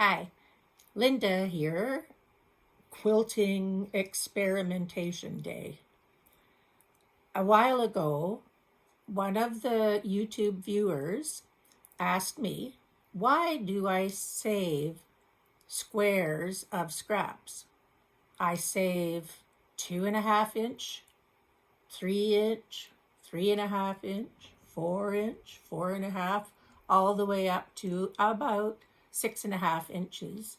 Hi, Linda here, Quilting Experimentation Day. A while ago, one of the YouTube viewers asked me, why do I save squares of scraps? I save 2.5 inch, 3 inch, 3.5 inch, 4 inch, 4.5, all the way up to about 6.5 inches.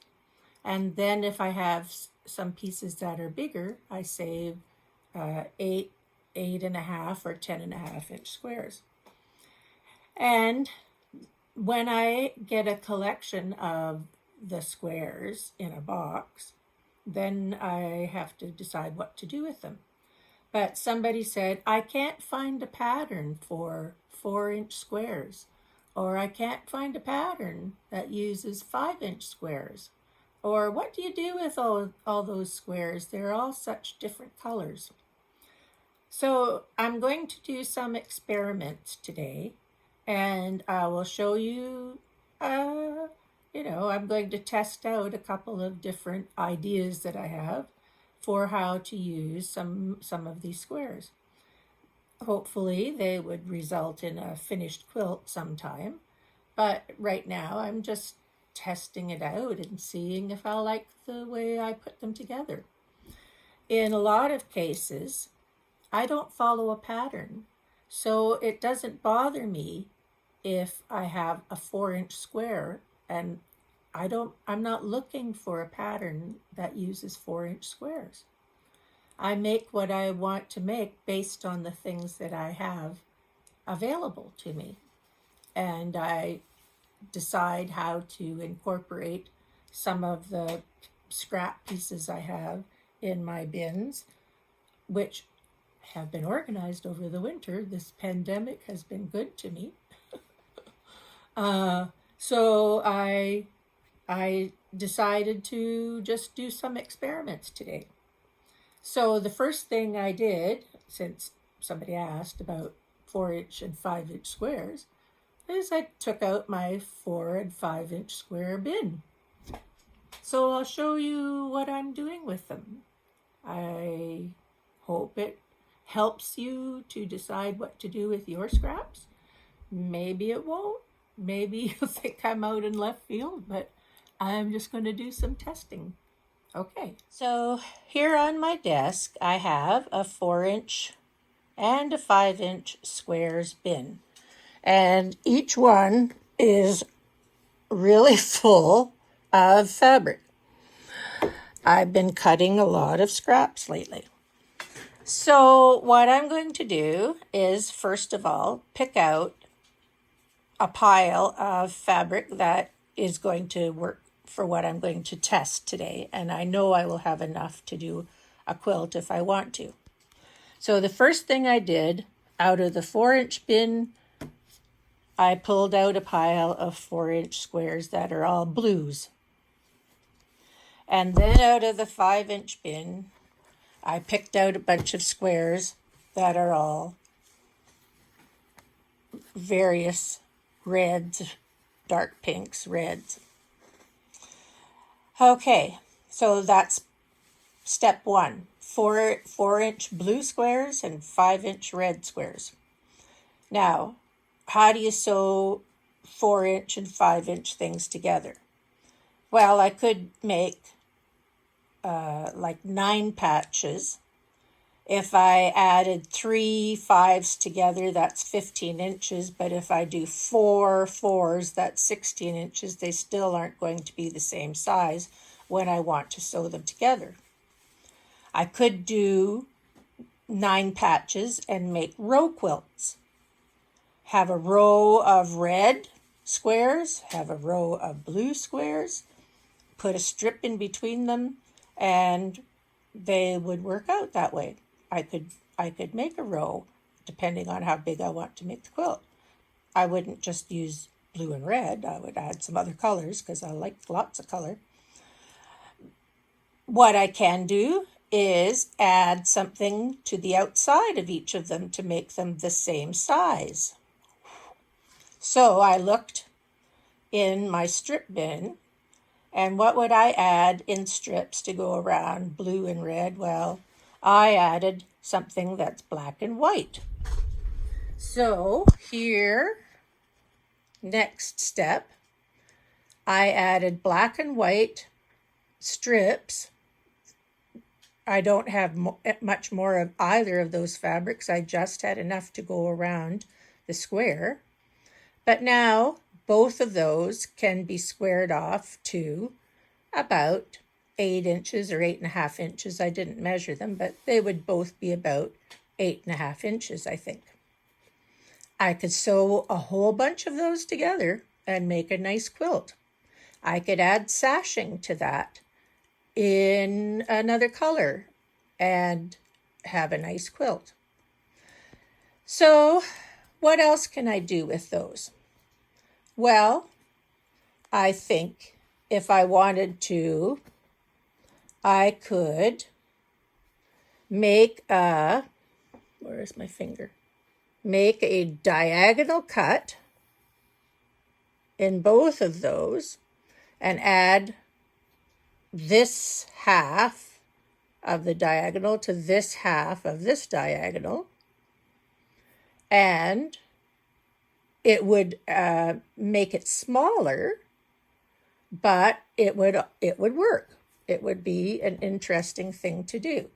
And then if I have some pieces that are bigger, I save 8.5 or 10.5 inch squares. And when I get a collection of the squares in a box, then I have to decide what to do with them. But somebody said, I can't find a pattern for 4-inch squares, or I can't find a pattern that uses 5-inch squares. Or what do you do with all those squares? They're all such different colors. So I'm going to do some experiments today, and I will show you, I'm going to test out a couple of different ideas that I have for how to use some of these squares. Hopefully they would result in a finished quilt sometime, but right now I'm just testing it out and seeing if I like the way I put them together. In a lot of cases, I don't follow a pattern, so it doesn't bother me if I have a 4-inch square and I'm not looking for a pattern that uses 4-inch squares. I make what I want to make based on the things that I have available to me. And I decide how to incorporate some of the scrap pieces I have in my bins, which have been organized over the winter. This pandemic has been good to me. So I decided to just do some experiments today. So the first thing I did, since somebody asked about 4-inch and 5-inch squares, is I took out my 4 and 5-inch square bin. So I'll show you what I'm doing with them. I hope it helps you to decide what to do with your scraps. Maybe it won't. Maybe you'll think I'm out in left field, but I'm just going to do some testing. Okay, so here on my desk, I have a 4-inch and a 5-inch squares bin. And each one is really full of fabric. I've been cutting a lot of scraps lately. So what I'm going to do is, first of all, pick out a pile of fabric that is going to work for what I'm going to test today. And I know I will have enough to do a quilt if I want to. So the first thing I did, out of the 4-inch bin, I pulled out a pile of 4-inch squares that are all blues. And then out of the 5-inch bin, I picked out a bunch of squares that are all various reds, dark pinks, reds. Okay, so that's step one. 4-inch blue squares and 5-inch red squares. Now, how do you sew 4-inch and 5-inch things together? Well, I could make like 9 patches. If I added 3 5s together, that's 15 inches. But if I do 4 4s, that's 16 inches. They still aren't going to be the same size when I want to sew them together. I could do 9 patches and make row quilts. Have a row of red squares, have a row of blue squares, put a strip in between them, and they would work out that way. I could make a row depending on how big I want to make the quilt. I wouldn't just use blue and red. I would add some other colors because I like lots of color. What I can do is add something to the outside of each of them to make them the same size. So I looked in my strip bin And what would I add in strips to go around blue and red? Well, I added something that's black and white. So here, next step, I added black and white strips. I don't have much more of either of those fabrics. I just had enough to go around the square. But now both of those can be squared off to about 8 inches or 8.5 inches. I didn't measure them, but they would both be about 8.5 inches, I think. I could sew a whole bunch of those together and make a nice quilt. I could add sashing to that in another color and have a nice quilt. So what else can I do with those? Well, I think if I wanted to, I could make where's my finger? Make a diagonal cut in both of those and add this half of the diagonal to this half of this diagonal, and it would make it smaller, but it would work. It would be an interesting thing to do.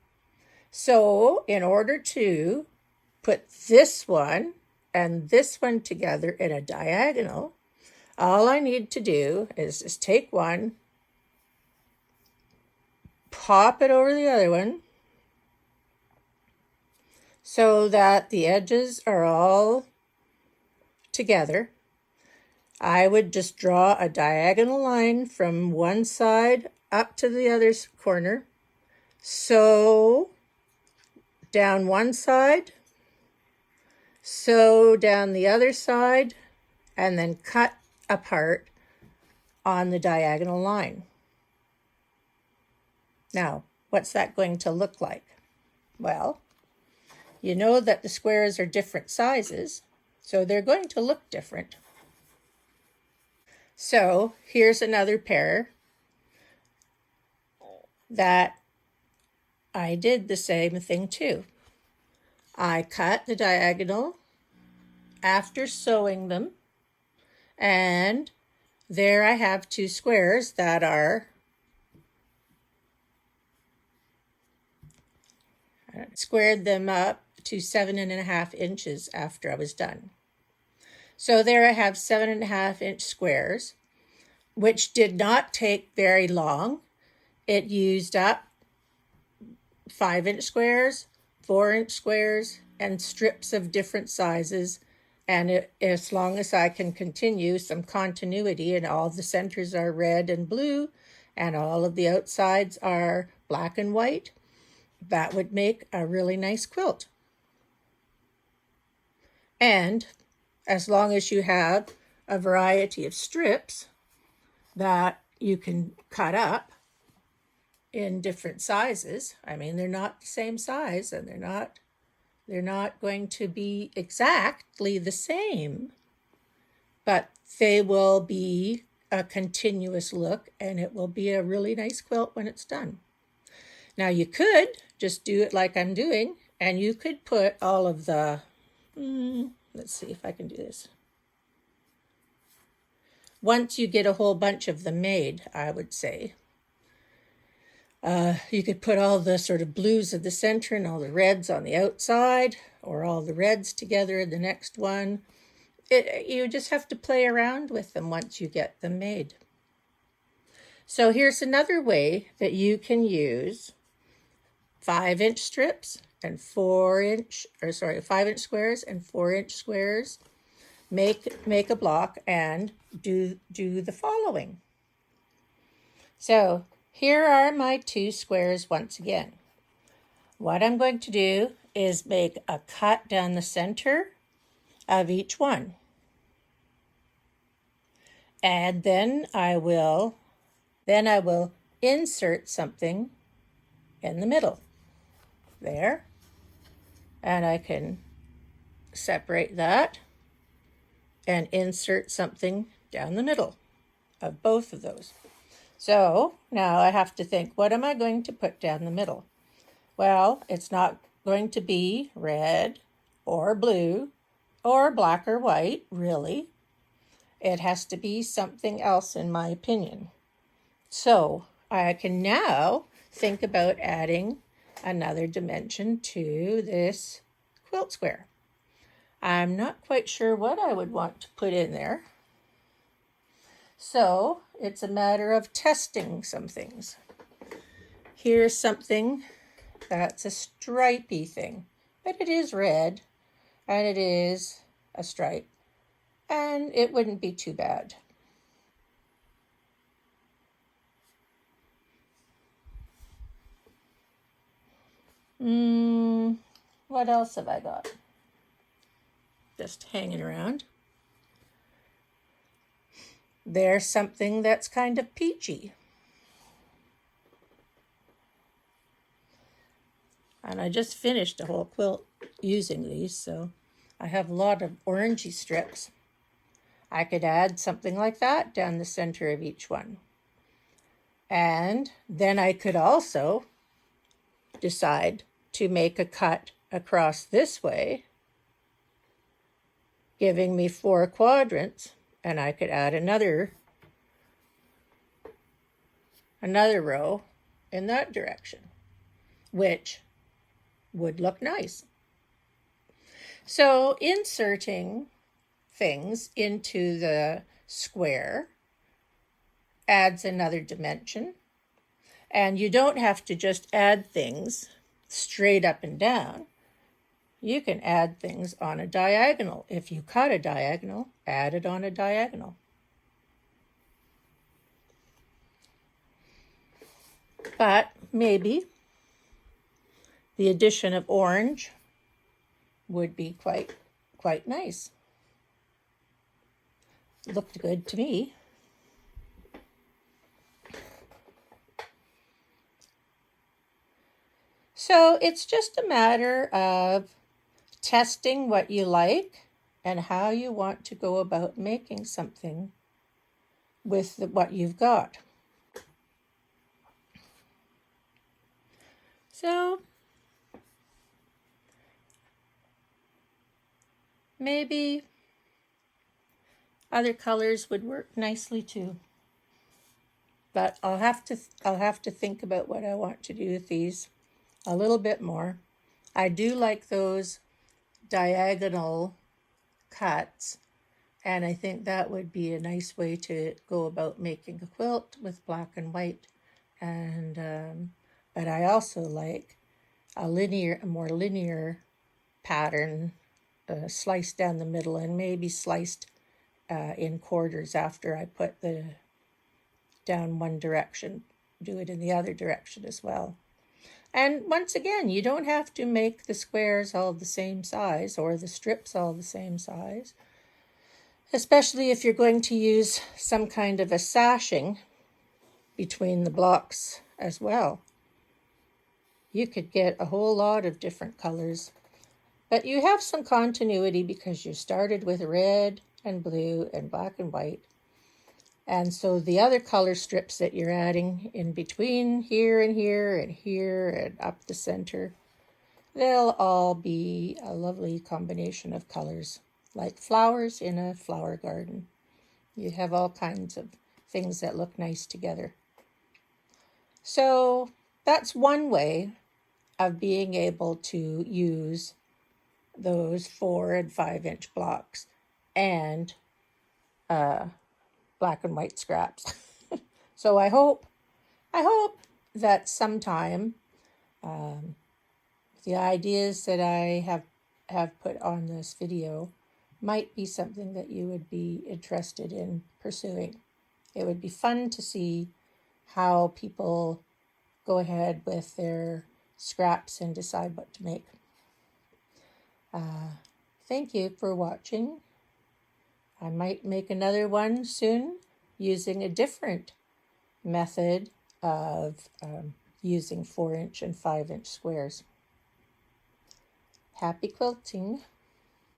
So in order to put this one and this one together in a diagonal, all I need to do is just take one, pop it over the other one so that the edges are all together. I would just draw a diagonal line from one side up to the other corner, sew down one side, sew down the other side, and then cut apart on the diagonal line. Now, what's that going to look like? Well, you know that the squares are different sizes, so they're going to look different. So here's another pair that I did the same thing too. I cut the diagonal after sewing them, and there I have two squares that are squared them up to 7.5 inches after I was done. So there I have 7.5 inch squares, which did not take very long. It used up 5 inch squares, 4 inch squares, and strips of different sizes. And as long as I can continue some continuity and all the centers are red and blue and all of the outsides are black and white, that would make a really nice quilt. And as long as you have a variety of strips that you can cut up in different sizes, I mean, they're not the same size and they're not going to be exactly the same, but they will be a continuous look and it will be a really nice quilt when it's done. Now you could just do it like I'm doing, and you could put all of the, let's see if I can do this. Once you get a whole bunch of them made, I would say, you could put all the sort of blues at the center and all the reds on the outside, or all the reds together in the next one. You just have to play around with them once you get them made. So here's another way that you can use 5 inch strips and 5 inch squares and 4 inch squares. Make a block and do the following. So here are my two squares once again. What I'm going to do is make a cut down the center of each one. And then I will insert something in the middle. There. And I can separate that and insert something down the middle of both of those. So now I have to think, what am I going to put down the middle? Well, it's not going to be red or blue or black or white, really. It has to be something else, in my opinion. So I can now think about adding another dimension to this quilt square. I'm not quite sure what I would want to put in there. So it's a matter of testing some things. Here's something that's a stripy thing, but it is red and it is a stripe, and it wouldn't be too bad. What else have I got? Just hanging around. There's something that's kind of peachy. And I just finished a whole quilt using these, so I have a lot of orangey strips. I could add something like that down the center of each one. And then I could also decide to make a cut across this way, giving me 4 quadrants, and I could add another row in that direction, which would look nice. So inserting things into the square adds another dimension, and you don't have to just add things straight up and down. You can add things on a diagonal. If you cut a diagonal, add it on a diagonal. But maybe the addition of orange would be quite nice. Looked good to me. So it's just a matter of testing what you like and how you want to go about making something with what you've got. So maybe other colors would work nicely too. But I'll have to think about what I want to do with these a little bit more. I do like those diagonal cuts, and I think that would be a nice way to go about making a quilt with black and white. And but I also like a more linear pattern, sliced down the middle and maybe sliced in quarters after I put the down one direction. Do it in the other direction as well. And once again, you don't have to make the squares all the same size or the strips all the same size, especially if you're going to use some kind of a sashing between the blocks as well. You could get a whole lot of different colors, but you have some continuity because you started with red and blue and black and white. And so the other color strips that you're adding in between here and here and here and up the center, they'll all be a lovely combination of colors, like flowers in a flower garden. You have all kinds of things that look nice together. So that's one way of being able to use those 4 and 5 inch blocks and black and white scraps. So I hope that sometime the ideas that I have put on this video might be something that you would be interested in pursuing. It would be fun to see how people go ahead with their scraps and decide what to make. Thank you for watching. I might make another one soon using a different method of using 4 inch and 5 inch squares. Happy quilting!